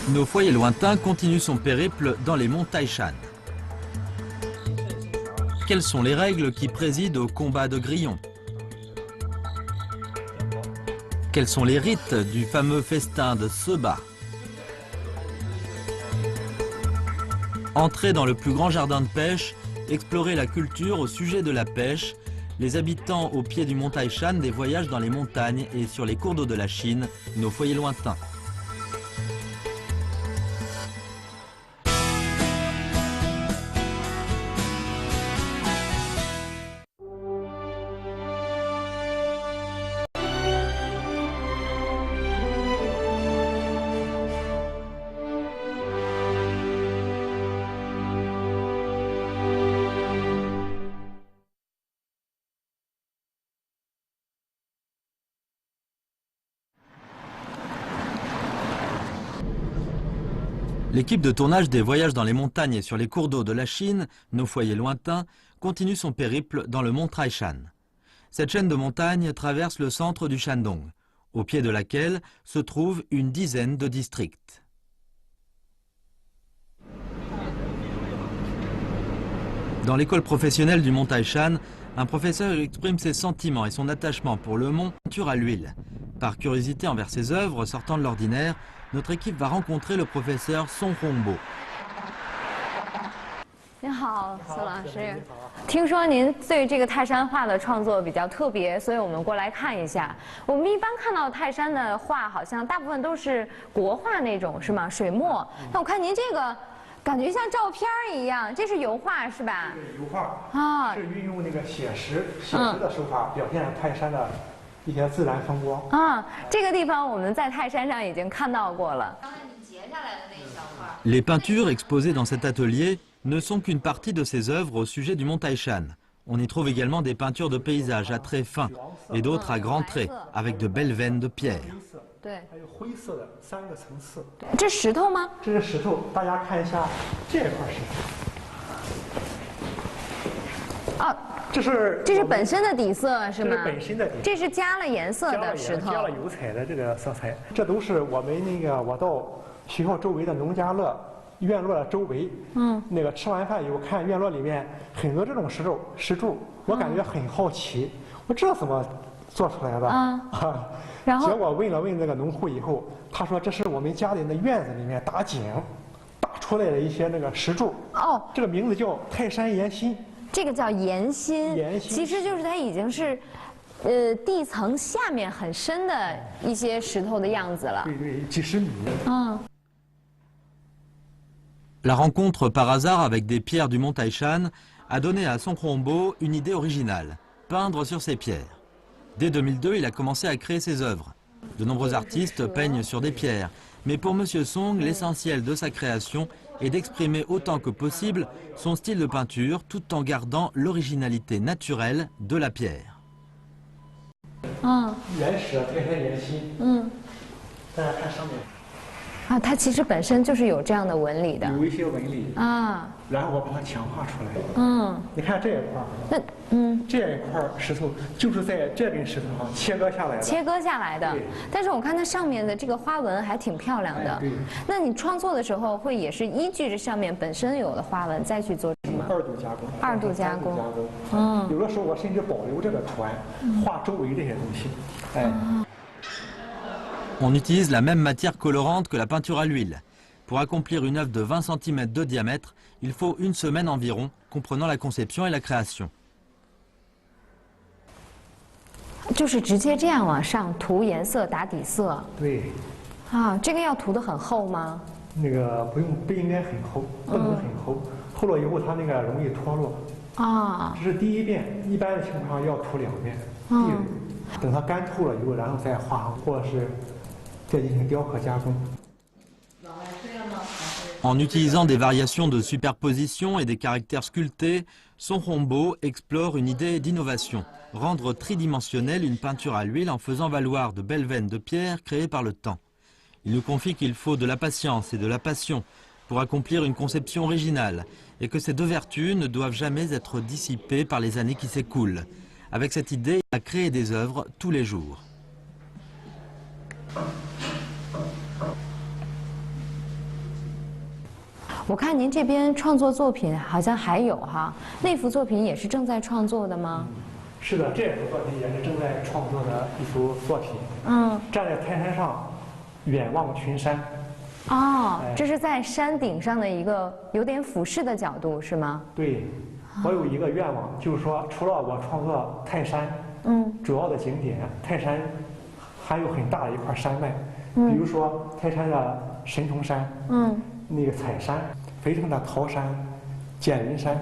Nos foyers lointains continuent son périple dans les monts Taishan. Quelles sont les règles qui président au combat de grillons? Quels sont les rites du fameux festin de Seba? Entrer dans le plus grand jardin de pêche, explorer la culture au sujet de la pêche, les habitants au pied du mont Taishan, des voyages dans les montagnes et sur les cours d'eau de la Chine, nos foyers lointains. L'équipe de tournage des voyages dans les montagnes et sur les cours d'eau de la Chine, nos foyers lointains, continue son périple dans le mont Taishan. Cette chaîne de montagnes traverse le centre du Shandong, au pied de laquelle se trouvent une dizaine de districts. Dans l'école professionnelle du mont Taishan, un professeur exprime ses sentiments et son attachement pour le mont peinture à l'huile. Par curiosité envers ses œuvres sortant de l'ordinaire, notre équipe va rencontrer le professeur Song Hongbo. 您好，苏老师。听说您对这个泰山画的创作比较特别，所以我们过来看一下。我们一般看到泰山的画，好像大部分都是国画那种，是吗？水墨。但我看您这个，感觉像照片一样，这是油画是吧？对，油画啊，是运用那个写实的手法表现泰山的一些自然风光。啊，这个地方我们在泰山上已经看到过了。刚才你截下来的那一小块。Les peintures exposées dans cet atelier ne sont qu'une partie de ses œuvres au sujet du mont Taishan. On y trouve également des peintures de paysages à traits fins et d'autres à grands traits, avec de belles veines de pierre. 对，还有灰色的3个层次。这石头吗？这是石头，大家看一下这块石头。哦，这是本身的底色是吗？这是本身的底色。这是加了颜色的石头，加了油彩的这个色彩。这都是我们我到学校周围的农家乐。院落的周围，那个吃完饭以后看院落里面很多这种石柱，我感觉很好奇，我这怎么做出来的然后结果问了那个农户以后，他说这是我们家里的院子里面打井打出来的一些那个石柱。哦，这个名字叫泰山岩心。这个叫岩心，其实就是它已经是，地层下面很深的一些石头的样子了。对对，几十米。La rencontre par hasard avec des pierres du mont Taishan a donné à Song Hongbo une idée originale, peindre sur ces pierres. Dès 2002, il a commencé à créer ses œuvres. De nombreux artistes peignent sur des pierres, mais pour M. Song, l'essentiel de sa création est d'exprimer autant que possible son style de peinture tout en gardant l'originalité naturelle de la pierre. 原始的泰山岩心，大家看上面。啊，它其实本身就是有这样的纹理的，有一些纹理啊，然后我把它强化出来。你看这一块，这一块石头就是在这根石头上切割下来的。切割下来的，但是我看它上面的这个花纹还挺漂亮的。那你创作的时候会也是依据这上面本身有的花纹再去做什么？2度加工。2度加工。有的时候我甚至保留这个图案，画周围这些东西。On utilise la même matière colorante que la peinture à l'huile. Pour accomplir une œuvre de 20 cm de diamètre, il faut une semaine environ, comprenant la conception et la création. 就是直接这样往上涂颜色、打底色。对。啊，这个要涂得很厚吗？那个不应该很厚，不能很厚，厚了以后它那个容易脱落。这是第一遍，一般的情况下要涂2遍。等它干透了以后，然后再画，或者是。En utilisant des variations de superposition et des caractères sculptés, Song Hongbo explore une idée d'innovation, rendre tridimensionnelle une peinture à l'huile en faisant valoir de belles veines de pierre créées par le temps. Il nous confie qu'il faut de la patience et de la passion pour accomplir une conception originale et que ces deux vertus ne doivent jamais être dissipées par les années qui s'écoulent. Avec cette idée, il a créé des œuvres tous les jours. 我看您这边创作作品好像还有哈，那幅作品也是正在创作的吗？是的，这幅作品也是正在创作的一幅作品。站在泰山上，远望群山。哦，这是在山顶上的一个有点俯视的角度，是吗？对，我有一个愿望，就是说，除了我创作泰山，主要的景点，泰山还有很大的一块山脉，比如说泰山的神童山，那个彩山、肥城的桃山、剪云山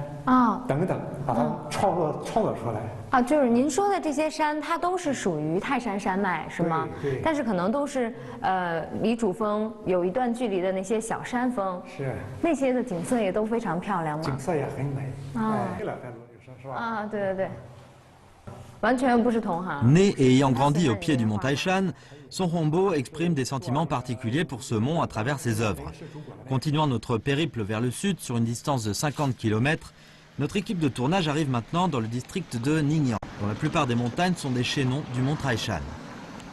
等等，把它创作出来。啊，就是您说的这些山，它都是属于泰山山脉，是吗？对。但是可能都是离主峰有一段距离的那些小山峰。是。那些的景色也都非常漂亮嘛。景色也很美。对了，是吧？啊，对对对。完全不是同行。Né et ayant grandi au pied du mont Taishan, Son Hombo exprime des sentiments particuliers pour ce mont à travers ses œuvres. Continuant notre périple vers le sud sur une distance de 50 km, notre équipe de tournage arrive maintenant dans le district de Ningyan, dont la plupart des montagnes sont des chaînons du mont Taishan.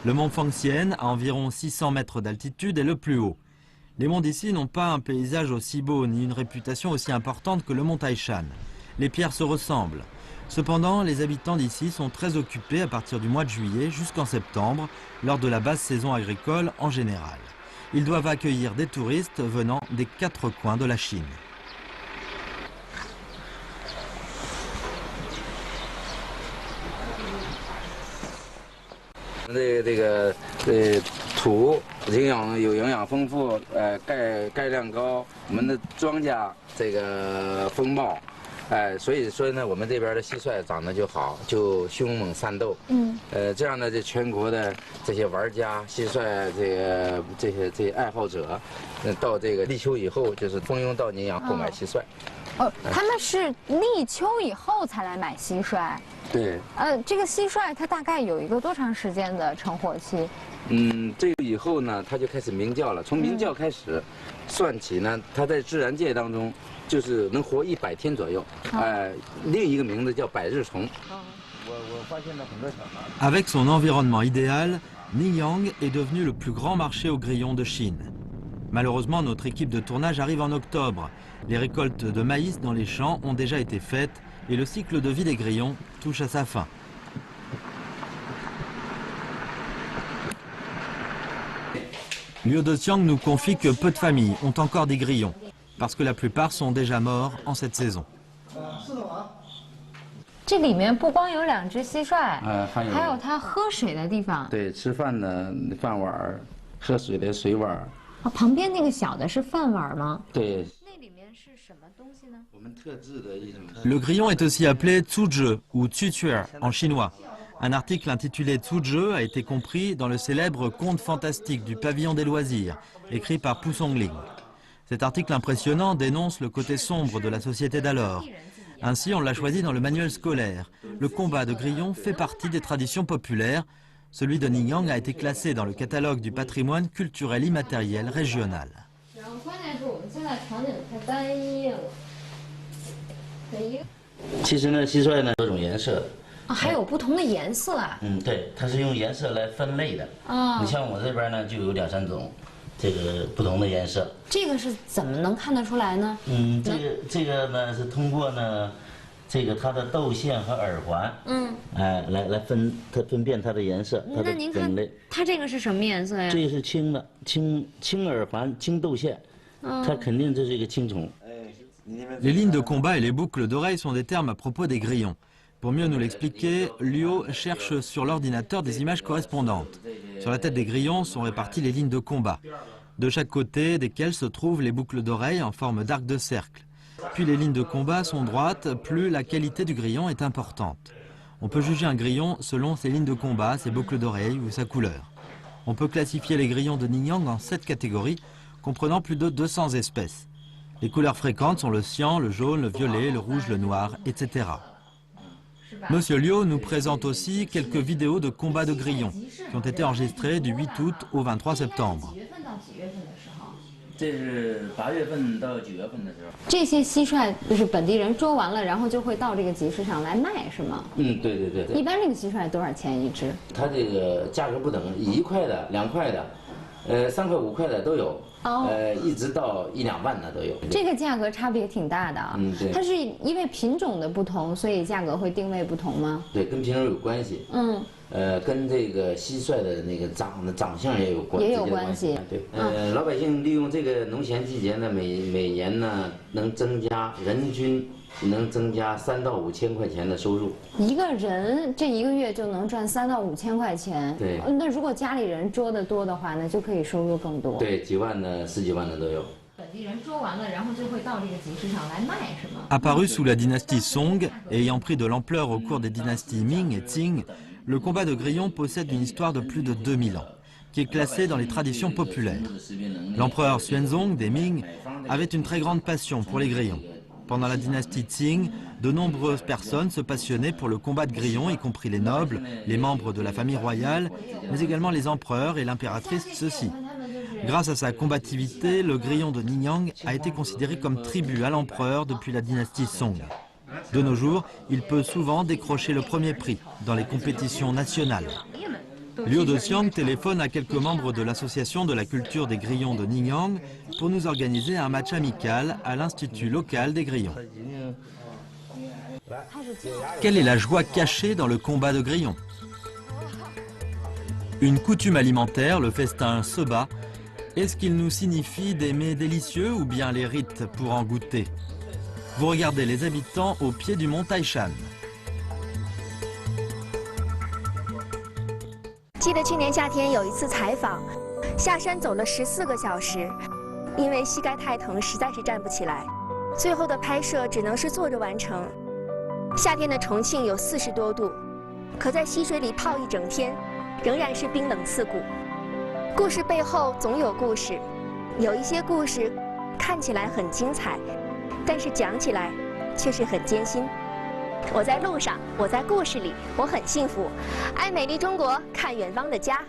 Le mont Fangxian, à environ 600 mètres d'altitude, est le plus haut. Les monts d'ici n'ont pas un paysage aussi beau ni une réputation aussi importante que le mont Taishan. Les pierres se ressemblent. Cependant, les habitants d'ici sont très occupés à partir du mois de juillet jusqu'en septembre, lors de la basse saison agricole en général. Ils doivent accueillir des touristes venant des 4 coins de la Chine. 土有营养丰富，钙量高，我们的庄稼这个丰茂。所以说呢，我们这边的蟋蟀长得就好，就凶猛善斗。这样呢，这全国的这些玩家、蟋蟀这些爱好者，到这个立秋以后，就是蜂拥到宁阳购买蟋蟀。他们是立秋以后才来买蟋蟀。对。这个蟋蟀它大概有一个多长时间的成活期？这个以后呢，它就开始鸣叫了。从鸣叫开始算起呢，它在自然界当中。就是能活100天左右，另一个名字叫百日虫。我发现了很多小孩。Avec son environnement idéal, Ningyan est devenu le plus grand marché aux grillons de Chine. Malheureusement, notre équipe de tournage arrive en octobre. Les récoltes de maïs dans les champs ont déjà été faites et le cycle de vie des grillons touche à sa fin. Liu Dexiang nous confie que peu de familles ont encore des grillons, parce que la plupart sont déjà morts en cette saison. 这里面不光有2只蟋蟀，还有它喝水的地方。对，吃饭的饭碗，喝水的水碗。旁边那个小的是饭碗吗？对。那里面是什么东西呢？我们特制的一种。Le grillon est aussi appelé zhuzhe ou tutuer en chinois. Un article intitulé Zhuzhe a été compris dans le célèbre conte fantastique du pavillon des loisirs, écrit par Pu Songling. Cet article impressionnant dénonce le côté sombre de la société d'alors. Ainsi, on l'a choisi dans le manuel scolaire. Le combat de grillons fait partie des traditions populaires. Celui de Ningyan a été classé dans le catalogue du patrimoine culturel immatériel régional. 其实呢，蟋蟀呢多种颜色。还有不同的颜色啊？对，它是用颜色来分类的。你像我这边呢，就有2、3种。 这个不同的颜色，这个是怎么能看得出来呢？这个呢是通过呢，这个它的窦腺和耳环，来分辨它的颜色，它的种类。它这个是什么颜色呀？这个是青的，青耳环、青窦腺，它肯定这是一个青虫。Les lignes de combat et les boucles d'oreilles sont des termes à propos des grillons. Pour mieux nous l'expliquer, Liu cherche sur l'ordinateur des images correspondantes. Sur la tête des grillons sont réparties les lignes de combat, de chaque côté desquelles se trouvent les boucles d'oreilles en forme d'arc de cercle. Puis les lignes de combat sont droites, plus la qualité du grillon est importante. On peut juger un grillon selon ses lignes de combat, ses boucles d'oreilles ou sa couleur. On peut classifier les grillons de Ningyan en 7 catégories, comprenant plus de 200 espèces. Les couleurs fréquentes sont le cyan, le jaune, le violet, le rouge, le noir, etc. Monsieur Liu nous présente aussi quelques vidéos de combats de grillons qui ont été enregistrées du 8 août au 23 septembre. 这是8月份到9月份的时候。这些蟋蟀就是本地人捉完了，然后就会到这个集市上来卖，是吗？对。一般这个蟋蟀多少钱一只？它这个价格不等，1块的、2块的，3块5块的都有。一直到1、2万的都有。这个价格差别挺大的啊。对。它是因为品种的不同，所以价格会定位不同吗？对，跟品种有关系。跟这个蟋蟀的那个长相也有关系。对。老百姓利用这个农闲季节呢，每年呢能增加人均能增加3到5千块钱的收入。一个人这1个月就能赚3到5千块钱。对。那如果家里人捉得多的话，那就可以收入更多。对，几万的、10几万的都有。本地人捉完了，然后就会到这个集市上来卖，是吗？ Apparu sous la dynastie Song et ayant pris de l'ampleur au cours des dynasties Ming et Qing, le combat de grillons possède une histoire de plus de 2000 ans, qui est classée dans les traditions populaires. L'empereur Xuanzong des Ming avait une très grande passion pour les grillons. Pendant la dynastie Qing, de nombreuses personnes se passionnaient pour le combat de grillons, y compris les nobles, les membres de la famille royale, mais également les empereurs et l'impératrice ceux-ci. Grâce à sa combativité, le grillon de Ningyan a été considéré comme tribut à l'empereur depuis la dynastie Song. De nos jours, il peut souvent décrocher le premier prix dans les compétitions nationales. Liu Dexiang téléphone à quelques membres de l'association de la culture des grillons de Ningyan pour nous organiser un match amical à l'institut local des grillons. Quelle est la joie cachée dans le combat de grillons? Une coutume alimentaire, le festin Soba, est-ce qu'il nous signifie des mets délicieux ou bien les rites pour en goûter? Vous regardez les habitants au pied du mont Taishan. 记得去年夏天有一次采访，下山走了14个小时，因为膝盖太疼，实在是站不起来。最后的拍摄只能是坐着完成。夏天的重庆有40多度，可在溪水里泡一整天，仍然是冰冷刺骨。故事背后总有故事，有一些故事看起来很精彩，但是讲起来却是很艰辛。我在路上，我在故事里，我很幸福。爱美丽中国，看远方的家。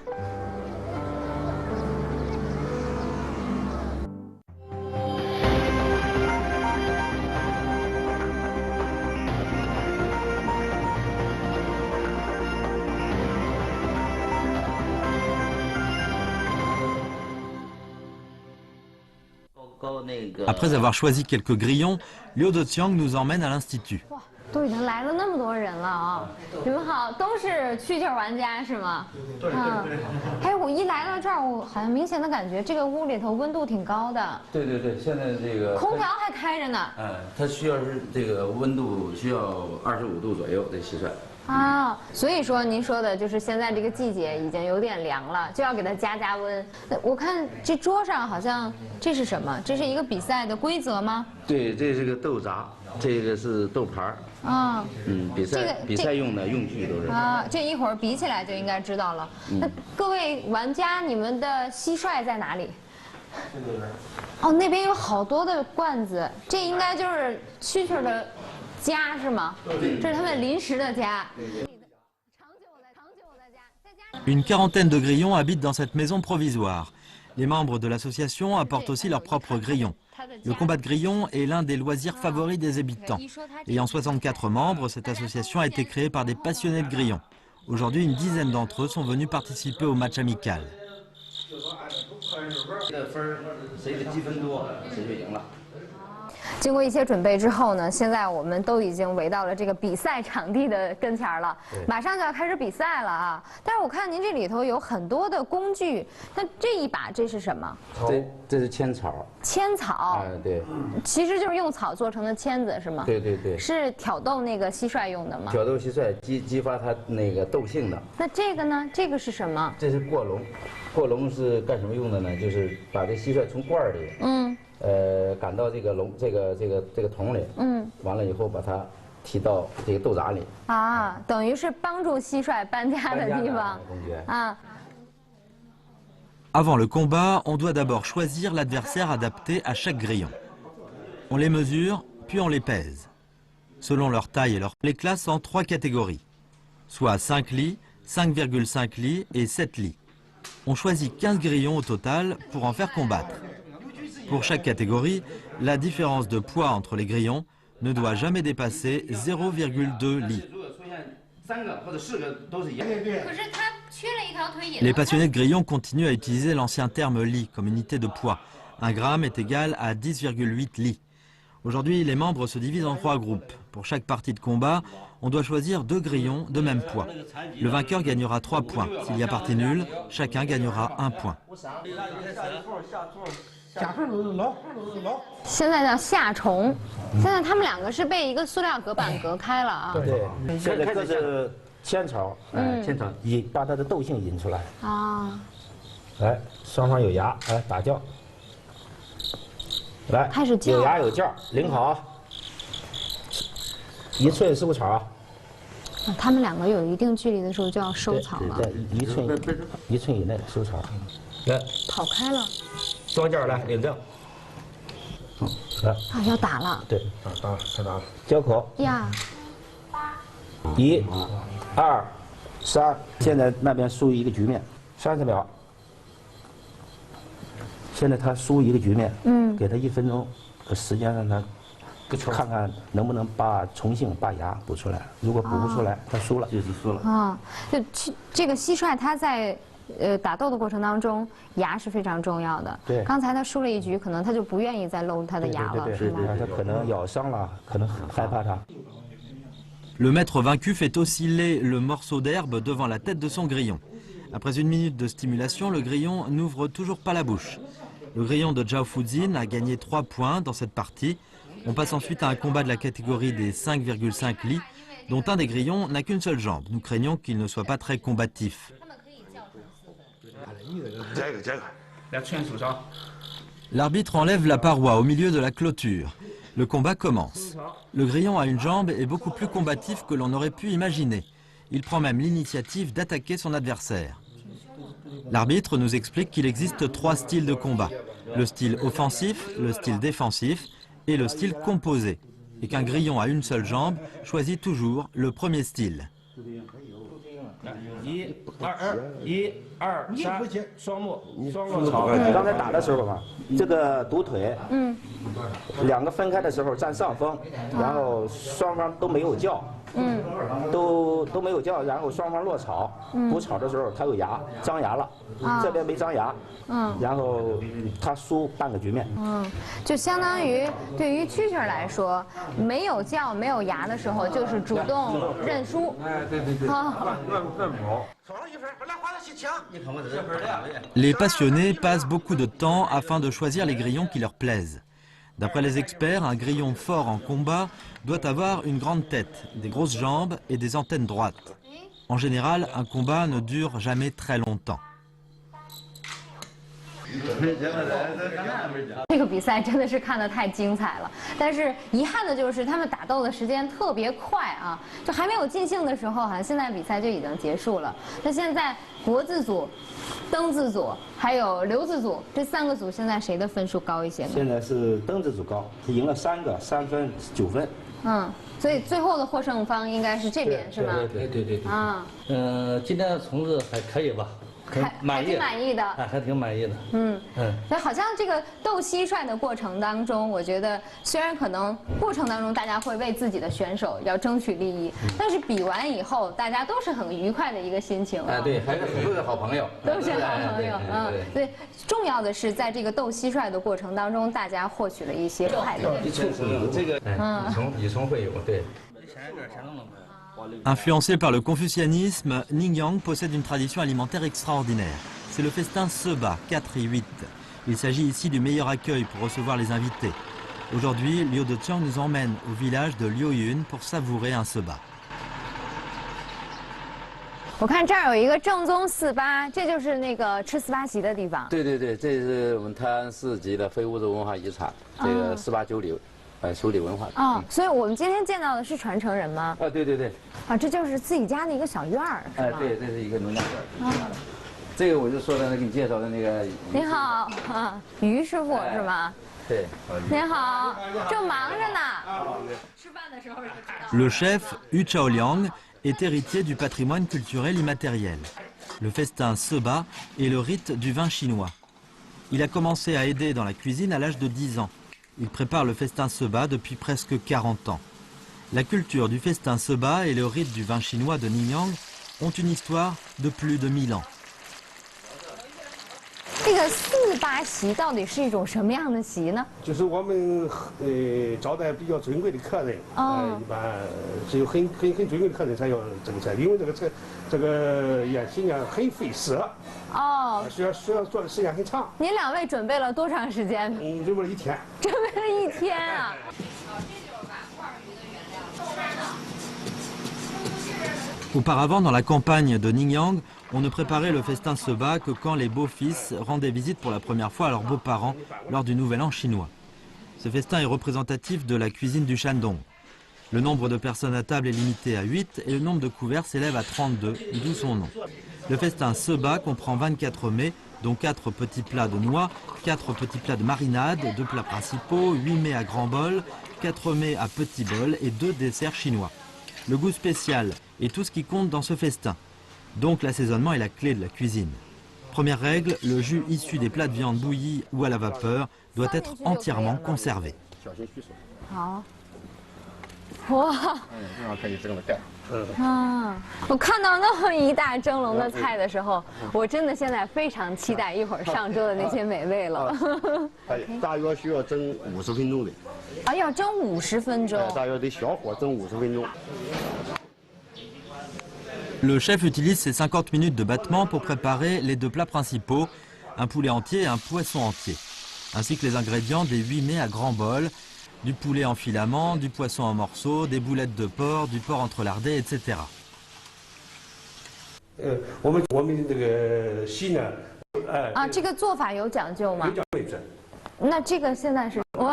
Après avoir choisi quelques grillons, Liu Dexiang nous emmène à l'institut. 都已经来了那么多人了啊！你们好，都是蛐蛐玩家是吗？对。哎，我一来到这儿，我好像明显的感觉这个屋里头温度挺高的。对，现在这个空调还开着呢。它需要是这个温度需要25度左右，这蟋蟀。啊，所以说您说的就是现在这个季节已经有点凉了，就要给它加温。我看这桌上好像这是什么？这是一个比赛的规则吗？对，这是个豆闸，这个是豆盘儿。啊，比赛用的用具都是。啊，这一会儿比起来就应该知道了。那各位玩家，你们的蟋蟀在哪里？这边。哦，那边有好多的罐子，这应该就是蛐蛐的家是吗？这是他们临时的家。Une quarantaine de grillons habitent dans cette maison provisoire. Les membres de l'association apportent aussi leurs propres grillons. Le combat de grillons est l'un des loisirs favoris des habitants. Ayant 64 membres, cette association a été créée par des passionnés de grillons. Aujourd'hui, une dizaine d'entre eux sont venus participer au match amical. 经过一些准备之后呢，现在我们都已经围到了这个比赛场地的跟前了，马上就要开始比赛了啊！但是我看您这里头有很多的工具，那这一把这是什么？这是签草。签草。对。其实就是用草做成的签子是吗？对。是挑逗那个蟋蟀用的吗？挑逗蟋蟀，激发它那个斗性的。那这个呢？这个是什么？这是过笼。过笼是干什么用的呢？就是把这蟋蟀从罐里，赶到这个笼这个桶里，完了以后把它提到这个豆闸里。啊，等于是帮助蟋蟀搬家的地方啊。Avant le combat, on doit d'abord choisir l'adversaire adapté à chaque grillon. On les mesure, puis on les pèse. Selon leur taille et leur les classe en 3 catégories, soit 5 lits, 5,5 lits et 7 lits. On choisit 15 grillons au total pour en faire combattre. Pour chaque catégorie, la différence de poids entre les grillons ne doit jamais dépasser 0,2 lits. Les passionnés de grillons continuent à utiliser l'ancien terme lit comme unité de poids. 1 gramme est égal à 10,8 li. Aujourd'hui, les membres se divisent en 3 groupes. Pour chaque partie de combat, on doit choisir 2 grillons de même poids. Le vainqueur gagnera 3 points. S'il y a partie nulle, chacun gagnera 1 point. 现在叫夏虫，现在他们2个是被一个塑料隔板隔开了啊。对，现在各是千草，千草把它的斗性引出来。啊，来，双方有牙，来打叫。来，开始叫有牙有叫，领好。1寸15草。他们2个有一定距离的时候就要收草了。对，1寸以内收草。来，跑开了。双件来领证。来，啊，要打了。对，打了，开打了。交口。呀。 1、2、3，现在那边输一个局面，30秒。现在他输一个局面，给他1分钟的时间，让他看看能不能重新把牙补出来。如果补不出来，他输了，就是输了。啊，就这个蟋蟀，它在打斗的过程当中，牙是非常重要的。对，刚才他输了一局，可能他就不愿意再露他的牙了，是吗？他可能咬伤了，可能害怕他。 Le maître vaincu fait osciller le morceau d'herbe devant la tête de son grillon. Après 1 minute de stimulation, le grillon n'ouvre toujours pas la bouche. Le grillon de Zhao Fuzin a gagné 3 points dans cette partie. On passe ensuite à un combat de la catégorie des 5,5 li, dont un des grillons n'a qu'une seule jambe. Nous craignons qu'il ne soit pas très combatif. L'arbitre enlève la paroi au milieu de la clôture. Le combat commence. Le grillon à une jambe est beaucoup plus combatif que l'on aurait pu imaginer. Il prend même l'initiative d'attaquer son adversaire. L'arbitre nous explique qu'il existe 3 styles de combat. Le style offensif, le style défensif et le style composé. Et qu'un grillon à une seule jambe choisit toujours le premier style. 1、2、3，双落草。刚才打的时候嘛，这个独腿，2个分开的时候占上风，然后双方都没有叫，都没有叫，然后双方落草，补草的时候他有牙，张牙了，这边没张牙，然后他输半个局面。就相当于对于蛐蛐来说，没有叫、没有牙的时候，就是主动认输。Les passionnés passent beaucoup de temps afin de choisir les grillons qui leur plaisent. D'après les experts, un grillon fort en combat doit avoir une grande tête, des grosses jambes et des antennes droites. En général, un combat ne dure jamais très longtemps. 这个比赛真的是看得太精彩了，但是遗憾的就是他们打斗的时间特别快啊，就还没有尽兴的时候，好像现在比赛就已经结束了。那现在国字组、灯字组还有刘字组这3个组，现在谁的分数高一些呢？现在是灯字组高，他赢了3个，3分9分。所以最后的获胜方应该是这边，是吗？对。啊，今天的虫子还可以吧？ 还挺满意的，还挺满意的。所以好像这个斗蟋蟀的过程当中，我觉得虽然可能过程当中大家会为自己的选手要争取利益，但是比完以后大家都是很愉快的一个心情。对，还是都是好朋友，都是好朋友。对，重要的是在这个斗蟋蟀的过程当中，大家获取了一些快乐。这个以虫会友，对。 Influencé par le confucianisme, Ningyang possède une tradition alimentaire extraordinaire. C'est le festin Seba, 4 et 8. Il s'agit ici du meilleur accueil pour recevoir les invités. Aujourd'hui, Liu Deqiang nous emmène au village de Liuyun pour savourer un Seba. 我看这儿有一个正宗48，这就是那个吃48席的地方。对，这是我们泰安市级的非物质文化遗产，这个48九里。 手里文化所以我们今天见到的是传承人吗？对。这就是自己家的一个小院儿，是吗？对，这是一个农家院。这个我就说的给你介绍的那个。您好，于师傅是吗？对。您好，正忙着呢。吃饭的时候就知道。 Le chef Yu Chaoliang est héritier du patrimoine culturel immatériel. Le festin Seba est le rite du vin chinois. Il a commencé à aider dans la cuisine à l'âge de 10 ans. Il prépare le festin Seba depuis presque 40 ans. La culture du festin Seba et le rite du vin chinois de Ningyang ont une histoire de plus de 1000 ans. 这个四八席到底是一种什么样的席呢？就是我们招待比较尊贵的客人，一般只有很尊贵的客人才有这个菜，因为这个宴席呢很费时。哦，需要做的时间很长。您两位准备了多长时间？准备了1天。准备了1天啊！ Auparavant, dans la campagne de Ningyan, on ne préparait le festin Seba que quand les beaux-fils rendaient visite pour la première fois à leurs beaux-parents lors du Nouvel An chinois. Ce festin est représentatif de la cuisine du Shandong. Le nombre de personnes à table est limité à 8 et le nombre de couverts s'élève à 32, d'où son nom. Le festin Seba comprend 24 mets, dont 4 petits plats de noix, 4 petits plats de marinade, 2 plats principaux, 8 mets à grand bol, 4 mets à petit bol et 2 desserts chinois. Le goût spécial est tout ce qui compte dans ce festin. Donc l'assaisonnement est la clé de la cuisine. Première règle, le jus issu des plats de viande bouillis ou à la vapeur doit être entièrement conservé. 我看到那么一大蒸笼的菜的时候，我真的现在非常期待一会儿上桌的那些美味了。大约需要蒸50分钟的。啊，要蒸50分钟。大约得小火蒸50分钟。 Le chef utilise ses 50 minutes de battement pour préparer les 2 plats principaux, un poulet entier et un poisson entier, ainsi que les ingrédients des 8 mets à grand bol, du poulet en filaments, du poisson en morceaux, des boulettes de porc, du porc entrelardé, etc. 我们这个席呢，这个做法有讲究吗？有讲究。那这个现在是我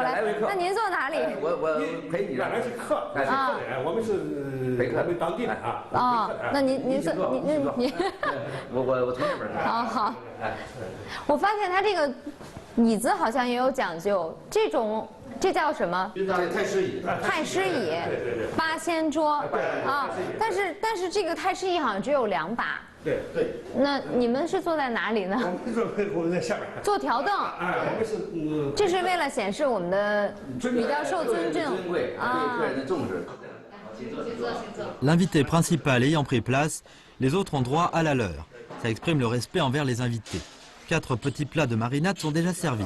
来，那您坐哪里？我陪你。原来是客人，我们是当地的啊。哦，那您坐你我从这边来。好。我发现它这个椅子好像也有讲究，这叫什么？太师椅。太师椅，八仙桌啊。但是这个太师椅好像只有2把。 对。那你们是坐在哪里呢？我们在下边。坐条凳。我们是这是为了显示我们的比较受尊重啊。对客人的重视。 L'invité principal ayant pris place, les autres ont droit à la leur. Ça exprime le respect envers les invités. 4 petits plats de marinade sont déjà servis.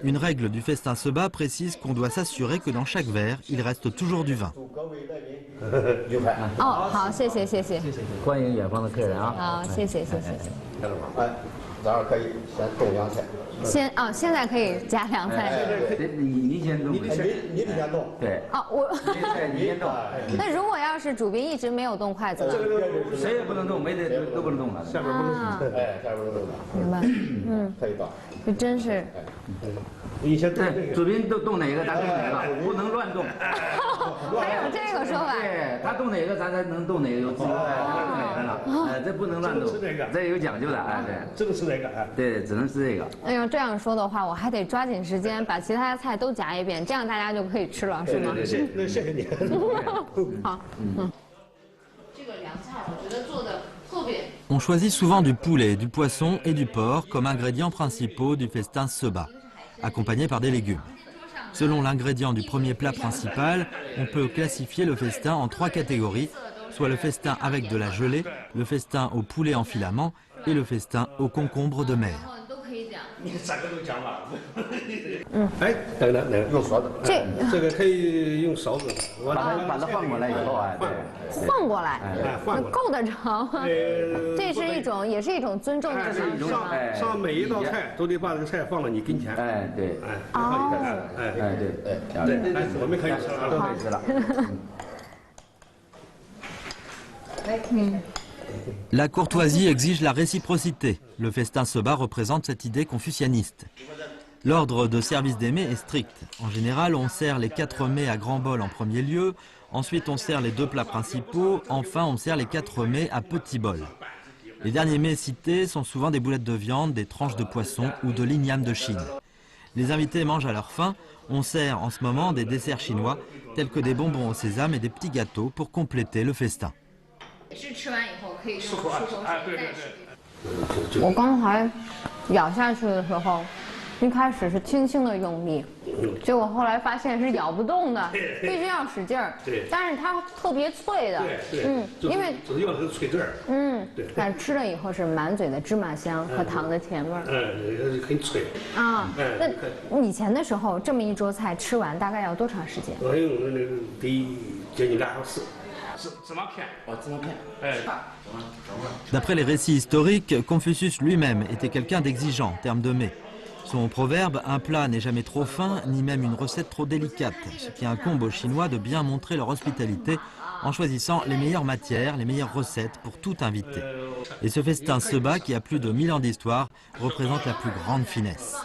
Une règle du festin Seba précise qu'on doit s'assurer que dans chaque verre, il reste toujours du vin. 哦，好，谢谢。欢迎远方的客人啊！好，谢谢。早上可以先冻凉菜。现在可以加凉菜。你先冻，你得先冻。对。我。你先冻。那如果要是主宾一直没有动筷子呢？谁也不能动，都不能动了。下边不能动。下边不能动。明白。可以吧？这真是。你先动。主宾动哪个，咱动哪个，不能乱动。还有这个说法？对，他动哪个，咱才能动哪个，有动哪个呢？这不能乱动，这有讲究的，对。只能吃这个，对，只能吃这个。哎呦，这样说的话，我还得抓紧时间把其他的菜都夹一遍，这样大家就可以吃了，是吗？对，谢谢你。好，这个凉菜我觉得做的特别。On choisit souvent du poulet, du poisson et du porc comme ingrédients principaux du festin Seba, accompagnés par des légumes. Selon l'ingrédient du premier plat principal, on peut classifier le festin en 3 catégories, soit le festin avec de la gelée, le festin au poulet en filaments et le festin au concombre de mer. 你3个都讲了。哎，等等，用勺子。这个可以用勺子。把它换过来以后啊，换过来，换过来够得着吗？这是也是一种尊重的方式吗？上每一道菜都得把这个菜放到你跟前。哎，对，对，我们可以吃了，都可以吃了。La courtoisie exige la réciprocité. Le festin Seba représente cette idée confucianiste. L'ordre de service des mets est strict. En général, on sert les 4 mets à grand bol en premier lieu, ensuite on sert les 2 plats principaux, enfin on sert les 4 mets à petit bol. Les derniers mets cités sont souvent des boulettes de viande, des tranches de poisson ou de l'igname de Chine. Les invités mangent à leur faim. On sert en ce moment des desserts chinois, tels que des bonbons au sésame et des petits gâteaux pour compléter le festin. 是吃完以后可以漱口水再吃。我刚才咬下去的时候，一开始是轻轻的用力，结果后来发现是咬不动的，必须要使劲儿。对，但是它特别脆的。对，因为就是要这个脆劲儿。对。但是吃了以后是满嘴的芝麻香和糖的甜味儿。很脆。啊，那以前的时候这么一桌菜吃完大概要多长时间？我用那个得接近2小时。芝麻片。芝麻片。D'après les récits historiques, Confucius lui-même était quelqu'un d'exigeant en termes de mets. Son proverbe « un plat n'est jamais trop fin, ni même une recette trop délicate », ce qui incombe aux Chinois de bien montrer leur hospitalité en choisissant les meilleures matières, les meilleures recettes pour tout invité. Et ce festin Seba, qui a plus de 1000 ans d'histoire, représente la plus grande finesse.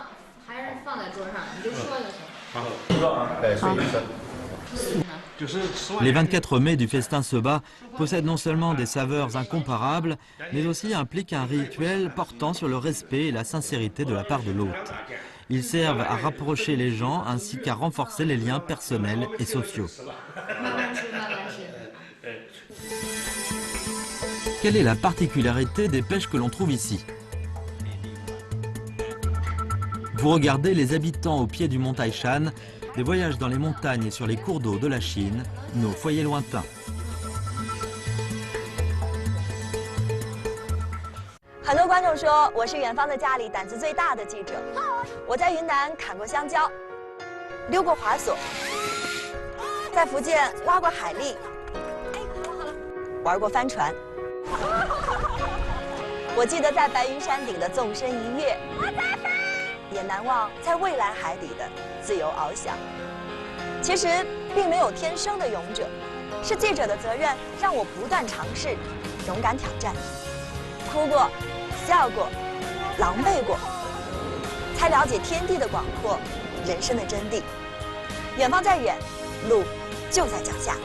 Les 24 mets du festin Seba possèdent non seulement des saveurs incomparables, mais aussi impliquent un rituel portant sur le respect et la sincérité de la part de l'hôte. Ils servent à rapprocher les gens ainsi qu'à renforcer les liens personnels et sociaux. Quelle est la particularité des pêches que l'on trouve ici? Vous regardez les habitants au pied du mont Taishan, des voyages dans les montagnes et sur les cours d'eau de la Chine, nos foyers lointains. 很多观众说我是远方的家里胆子最大的记者。我在云南砍过香蕉，溜过滑索，在福建挖过海蛎，玩过帆船。我记得在白云山顶的纵身一跃，也难忘在蔚蓝海底的自由翱翔。其实并没有天生的勇者，是记者的责任让我不断尝试，勇敢挑战，哭过。 笑过，狼狈过，才了解天地的广阔，人生的真谛。远方再远，路就在脚下。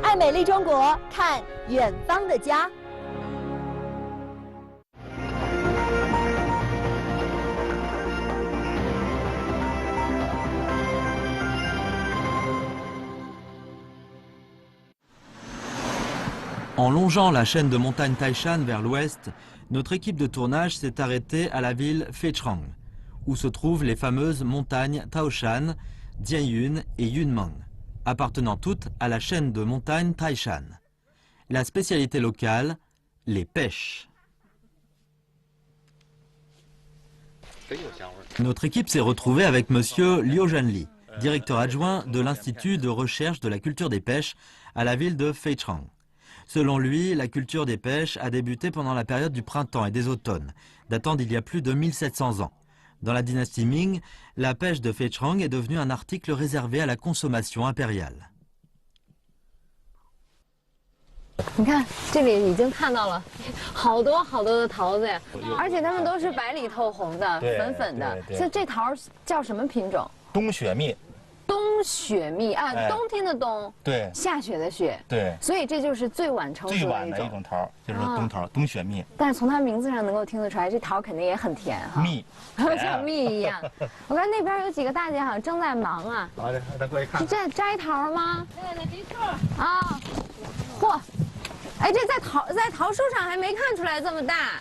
爱美丽中国，看远方的家。En longeant la chaîne de montagnes Taishan vers l'ouest, notre équipe de tournage s'est arrêtée à la ville Feichrang, où se trouvent les fameuses montagnes Taoshan, Dianyun et Yunmeng, appartenant toutes à la chaîne de montagnes Taishan. La spécialité locale, les pêches. Notre équipe s'est retrouvée avec monsieur Liu Zhenli, directeur adjoint de l'Institut de recherche de la culture des pêches à la ville de Feichrang. Selon lui, la culture des pêches a débuté pendant la période du printemps et des automnes, datant d'il y a plus de 1700 ans. Dans la dynastie Ming, la pêche de Feichrang est devenue un article réservé à la consommation impériale. 你看，这里已经看到了好多好多的桃子呀，而且它们都是白里透红的，粉粉的。这桃叫什么品种？冬雪蜜。 冬雪蜜啊，冬天的冬，对，下雪的雪，对，所以这就是最晚成熟的最晚的一种桃，就是冬桃，冬雪蜜。但是从它名字上能够听得出来，这桃肯定也很甜哈，蜜，像蜜一样。我看那边有几个大姐好像正在忙啊。好的，咱过来看。是在摘桃吗？对，没错。啊，嚯，哎，这在桃树上还没看出来这么大，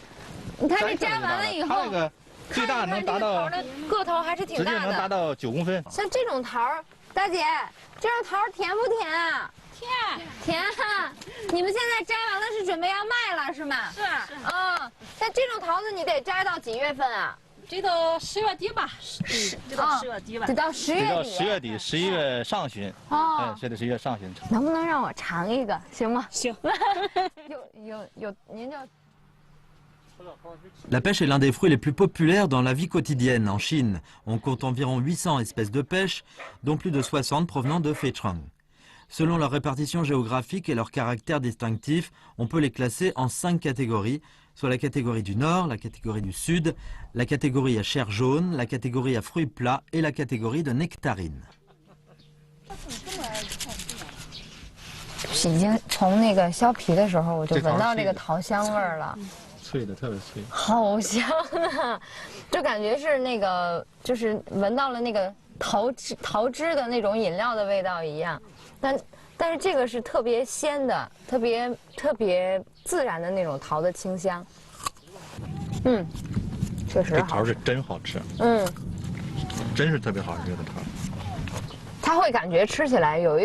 你看这摘完了以后。 最大能达到个头还是挺大的，能达到9公分。像这种桃，大姐，这种桃甜不甜啊？甜啊！你们现在摘完了是准备要卖了是吗？是。啊，像这种桃子你得摘到几月份啊？这到10月底吧。这到10月底吧。得到10月底。到10月底，11月上旬。哦。对，11月上旬。能不能让我尝一个，行吗？行。有，您就。 La pêche est l'un des fruits les plus populaires dans la vie quotidienne en Chine. On compte environ 800 espèces de pêche, dont plus de 60 provenant de Feichrang. Selon leur répartition géographique et leur caractère distinctif, on peut les classer en 5 catégories, soit la catégorie du nord, la catégorie du sud, la catégorie à chair jaune, la catégorie à fruits plats et la catégorie de nectarines. 已经从那个削皮的时候，我就闻到这个桃香味儿了。 脆的特别脆，好香啊！就感觉是那个，就是闻到了那个桃汁的那种饮料的味道一样，但是这个是特别鲜的，特别自然的那种桃的清香。确实好。这桃是真好吃。真是特别好吃的桃。它会感觉吃起来有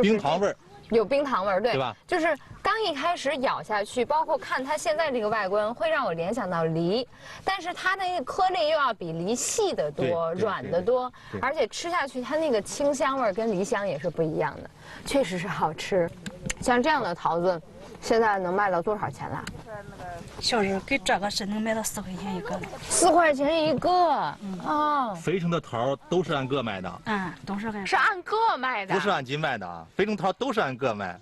冰糖味儿，有冰糖味儿，对吧？就是刚一开始咬下去，包括看它现在这个外观，会让我联想到梨，但是它那个颗粒又要比梨细得多，软得多，而且吃下去它那个清香味跟梨香也是不一样的，确实是好吃。像这样的桃子，现在能卖到多少钱了？小时候给这个是能卖到4块钱一个，4块钱一个。哦。肥城的桃都是按个卖的。都是按个卖的，不是按斤卖的啊。肥城桃都是按个卖。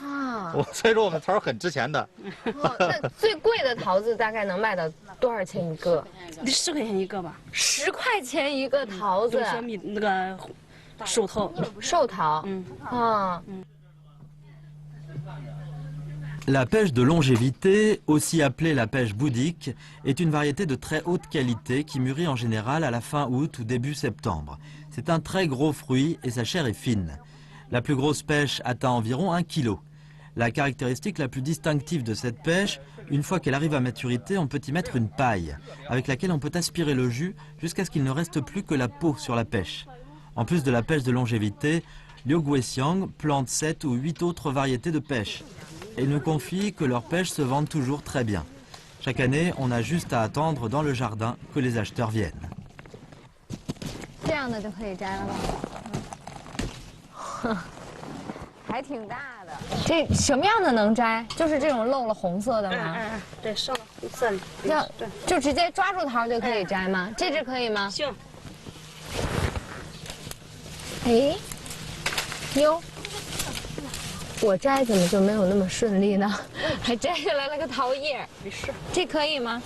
啊。所以说我们桃很值钱的。那最贵的桃子大概能卖到多少钱一个？10块钱一个吧。10块钱一个桃子。就是那个寿桃。寿桃。La pêche de longévité, aussi appelée la pêche boudique, est une variété de très haute qualité qui mûrit en général à la fin août ou début septembre. C'est un très gros fruit et sa chair est fine. La plus grosse pêche atteint environ 1 kg. La caractéristique la plus distinctive de cette pêche, une fois qu'elle arrive à maturité, on peut y mettre une paille, avec laquelle on peut aspirer le jus jusqu'à ce qu'il ne reste plus que la peau sur la pêche. En plus de la pêche de longévité, Liu Guixiang plante 7 ou 8 autres variétés de pêche. Et nous confie que leurs pêches se vendent toujours très bien. Chaque année, on a juste à attendre dans le jardin que les acheteurs viennent. 这样的就可以摘了吧？还挺大的。这什么样的能摘？就是这种露了红色的吗？对，上了红色的。就直接抓住桃就可以摘吗？这只可以吗？行。哎，哟。我摘怎么就没有那么顺利呢？还摘下来了个桃叶。没事，这可以吗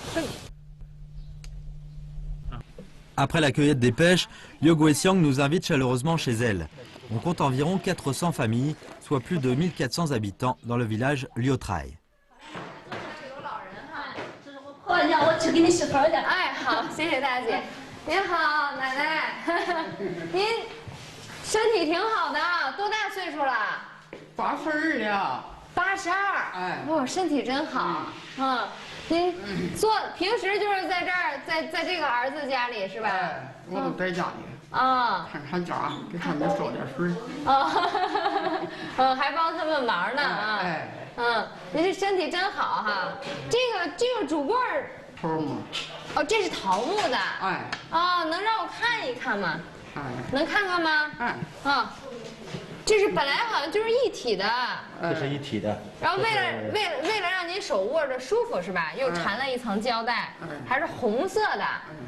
？Après la cueillette des pêches, Liu Guixiang nous invite chaleureusement chez elle. On compte environ 400 familles, soit plus de 1400 habitants dans le village Liutrai. 我去给你洗头去。哎，好，谢谢大姐。您好，奶奶，您身体挺好的，多大岁数了？82了，82。哎，哇，身体真好。您平时就是在这儿，在这个儿子家里是吧？哎，我都在家里。看看家，给他们烧点水。还帮他们忙呢啊。您这身体真好哈。这个竹棍儿。桃木。哦，这是桃木的。哎。哦，能让我看一看吗？能看看吗？这是本来好像就是一体的，这是一体的。然后为了让您手握着舒服是吧？又缠了一层胶带，还是红色的，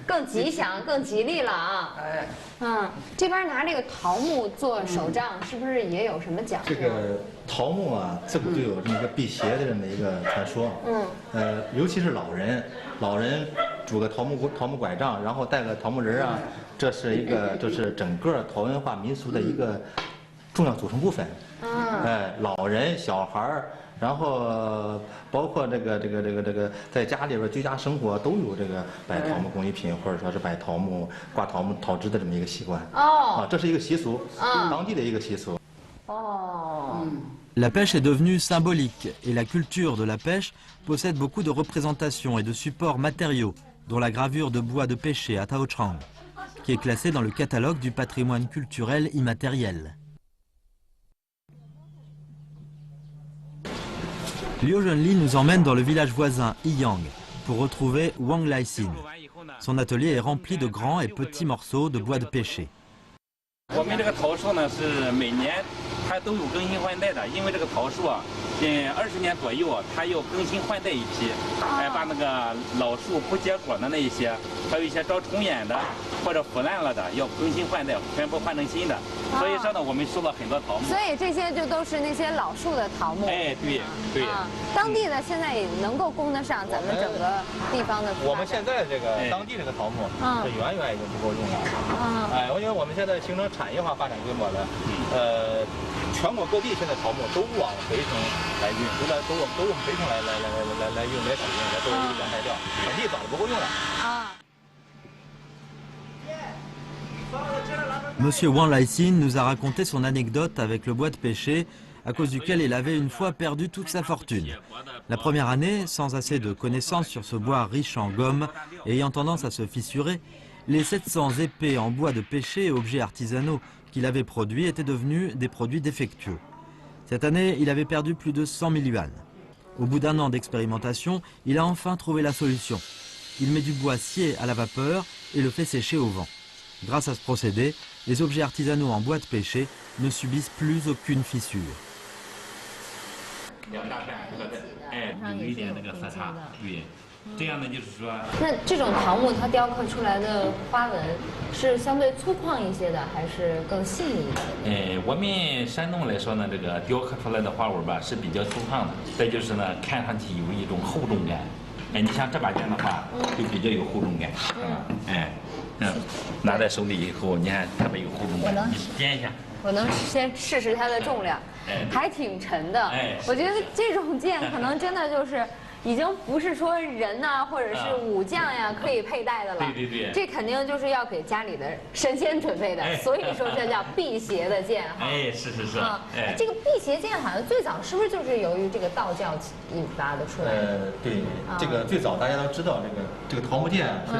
更吉祥、更吉利了啊！这边拿这个桃木做手杖，是不是也有什么讲究？这个桃木啊，自古就有这么一个辟邪的这么一个传说。尤其是老人拄个桃木拐杖，然后带个桃木人啊，这是一个就是整个桃文化民俗的一个重要组成部分。老人、小孩儿，然后包括这个在家里边居家生活都有这个摆桃木工艺品，或者说是摆桃木、挂桃木桃枝的这么一个习惯。这是一个习俗，当地的一个习俗。La pêche est devenue symbolique et la culture de la pêche possède beaucoup de représentations et de supports matériaux, dont la gravure de bois de pêcher à Taochang, qui est classée dans le catalogue du patrimoine culturel immatériel. Liu Zhenli nous emmène dans le village voisin, Yiyang, pour retrouver Wang Laixin. Son atelier est rempli de grands et petits morceaux de bois de pêcher. 我们这个桃树呢是每年它都有更新换代的，因为这个桃树啊，20年左右它要更新换代一批，把那个老树不结果的那一些，还有一些招虫眼的或者腐烂了的，要更新换代，全部换成新的。所以说呢，我们收了很多桃木。所以这些就都是那些老树的桃木。哎，对。当地的现在也能够供得上咱们整个地方的。我们现在这个当地这个桃木是远远已经不够用了。因为我们现在形成产业化发展规模了，全国各地现在桃木都往肥城来运，都用肥城来用来使用，来作为一个原材料，本地早就不够用了。Monsieur Wang Laixin nous a raconté son anecdote avec le bois de pêcher, à cause duquel il avait une fois perdu toute sa fortune. La première année, sans assez de connaissances sur ce bois riche en gomme et ayant tendance à se fissurer, les 700 épées en bois de pêcher et objets artisanaux qu'il avait produits étaient devenus des produits défectueux. Cette année, il avait perdu plus de 100 000 yuan. Au bout d'un an d'expérimentation, il a enfin trouvé la solution. Il met du bois scié à la vapeur et le fait sécher au vent. Grâce à ce procédé, les objets artisanaux en bois de pêcher ne subissent plus aucune fissure. 这样呢，就是说，那这种桃木它雕刻出来的花纹是相对粗犷一些的，还是更细腻一些？我们山东来说呢，这个雕刻出来的花纹吧是比较粗犷的，再就是呢，看上去有一种厚重感。你像这把剑的话，就比较有厚重感，拿在手里以后，你看特别有厚重感。你掂一下。我能先试试它的重量，还挺沉的。我觉得这种剑可能真的就是。 已经不是说人呐、或者是武将呀可以佩戴的了。对对对，这肯定就是要给家里的神仙准备的，所以说这叫辟邪的剑哈。是是是。这个辟邪剑好像最早是不是就是由于这个道教引发的出来的？对，这个最早大家都知道，这个桃木剑是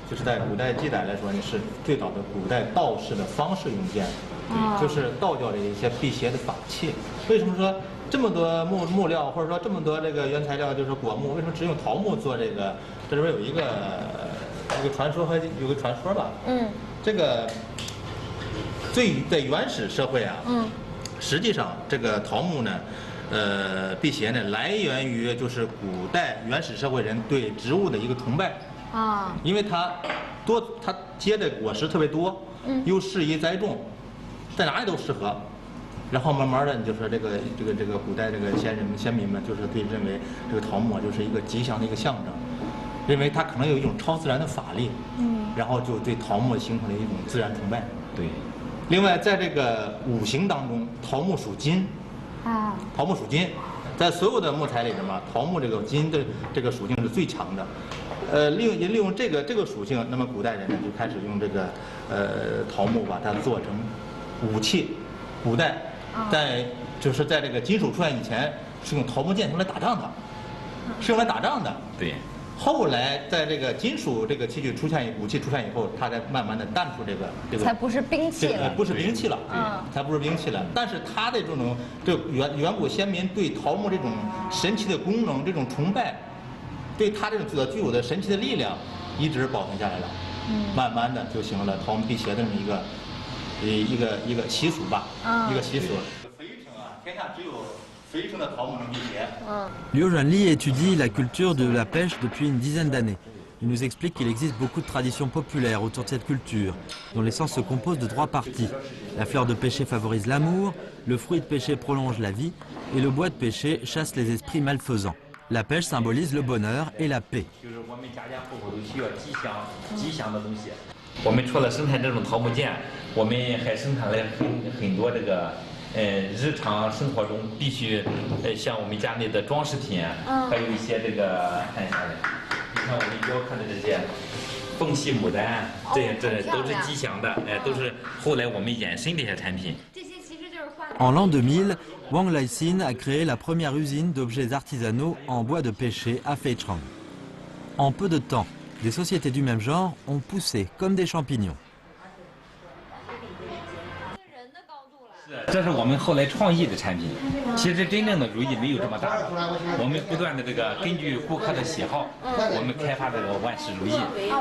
就是在古代记载来说呢，是最早的古代道士的方式用剑，就是道教的一些辟邪的法器。为什么说？ 这么多木料，或者说这么多这个原材料，就是果木，为什么只用桃木做这个？这里边有一个传说和有个传说吧。这个在原始社会啊，实际上这个桃木呢，辟邪呢，来源于就是古代原始社会人对植物的一个崇拜啊，因为它结的果实特别多，又适宜栽种，在哪里都适合。 然后慢慢的，你就说这个古代这个先民们，就是对认为这个桃木就是一个吉祥的一个象征，认为它可能有一种超自然的法力，然后就对桃木形成了一种自然崇拜。对。另外，在这个五行当中，桃木属金，桃木属金，在所有的木材里边嘛，桃木这个金的这个属性是最强的。利用这个属性，那么古代人呢就开始用这个桃木把它做成武器，古代。 在这个金属出现以前，是用桃木剑用来打仗的，是用来打仗的。对。后来在这个金属这个器具武器出现以后，它才慢慢的淡出这个。才不是兵器了。不是兵器了，才不是兵器了。但是它的远古先民对桃木这种神奇的功能、这种崇拜，对它这种具有的神奇的力量，一直保存下来了。慢慢的就形成了桃木辟邪的这么一个习俗吧，一个习俗。肥城啊，天下只有肥城的桃木能辟邪。Liu Zhenli étudie la culture de la pêche depuis une dizaine d'années. Il nous explique qu'il existe beaucoup de traditions populaires autour de cette culture, dont l'essence se compose de 3 parties. La fleur de pêcher favorise l'amour, le fruit de pêcher prolonge la vie, et le bois de pêcher chasse les esprits malfaisants. La pêche symbolise le bonheur et la paix. 我们除了生产这种桃木剑，我们还生产了很多这个日常生活中必须像我们家里的装饰品，还有一些这个看一下的，你看我们雕刻的这些凤系牡丹，这都是吉祥的，都是后来我们衍生的一些产品。 En l'an 2000, Wang Laixin a créé la première usine d'objets artisanaux en bois de pêcher à Feichang. En peu de temps, des sociétés du même genre ont poussé comme des champignons. 这是我们后来创意的产品。其实真正的如意没有这么大的，我们不断的根据顾客的喜好，我们开发这个万世如意。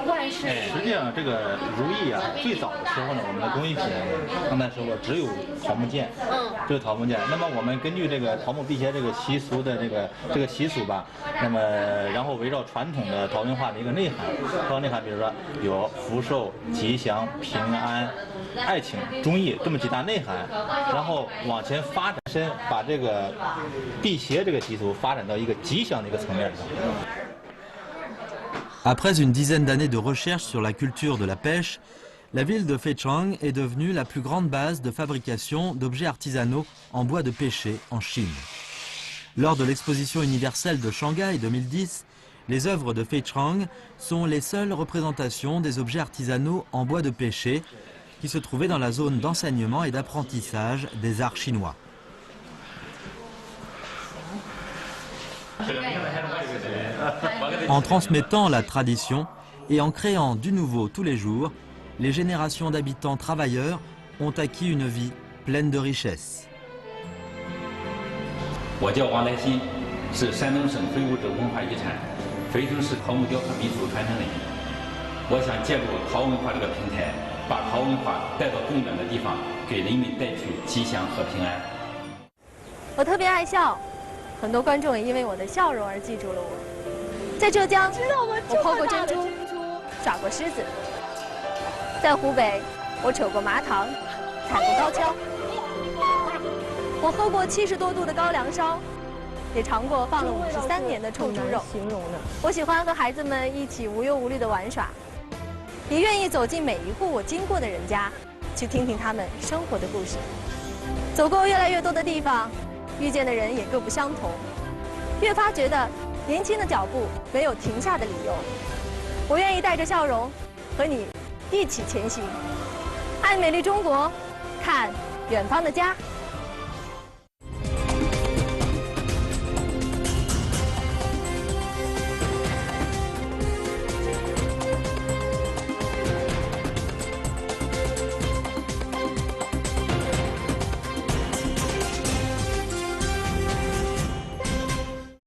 万世。实际上这个如意啊，最早的时候呢，我们的工艺品刚才说过，只有桃木剑，只有桃木剑。那么我们根据这个桃木辟邪这个习俗的这个习俗吧，那么然后围绕传统的桃文化的一个内涵，比如说有福寿、吉祥、平安、爱情、忠义这么几大内涵。 然后往前发展深，把这个辟邪这个习俗发展到一个吉祥的一个层面上。Après une dizaine d'années de recherche sur la culture de la pêche, la ville de Feichang est devenue la plus grande base de fabrication d'objets artisanaux en bois de pêcher en Chine. Lors de l'exposition universelle de Shanghai 2010, les œuvres de Feichang sont les seules représentations des objets artisanaux en bois de pêcher qui se trouvait dans la zone d'enseignement et d'apprentissage des arts chinois. En transmettant la tradition, Et en créant du nouveau tous les jours, les générations d'habitants travailleurs ont acquis une vie pleine de richesses. 我叫王来新，是山东省非物质文化遗产肥城市陶木雕刻民俗传承人。我想借助陶文化这个平台，把陶文化带到更远的地方，给人们带去吉祥和平安。我特别爱笑，很多观众也因为我的笑容而记住了我。在浙江，我抛过珍珠，耍过狮子；在湖北，我扯过麻糖，踩过高跷。我喝过70多度的高粱烧，也尝过放了53年的臭猪肉。我喜欢和孩子们一起无忧无虑的玩耍，也愿意走进每一户我经过的人家，去听听他们生活的故事。走过越来越多的地方，遇见的人也各不相同，越发觉得年轻的脚步没有停下的理由。我愿意带着笑容和你一起前行，爱美丽中国，看远方的家。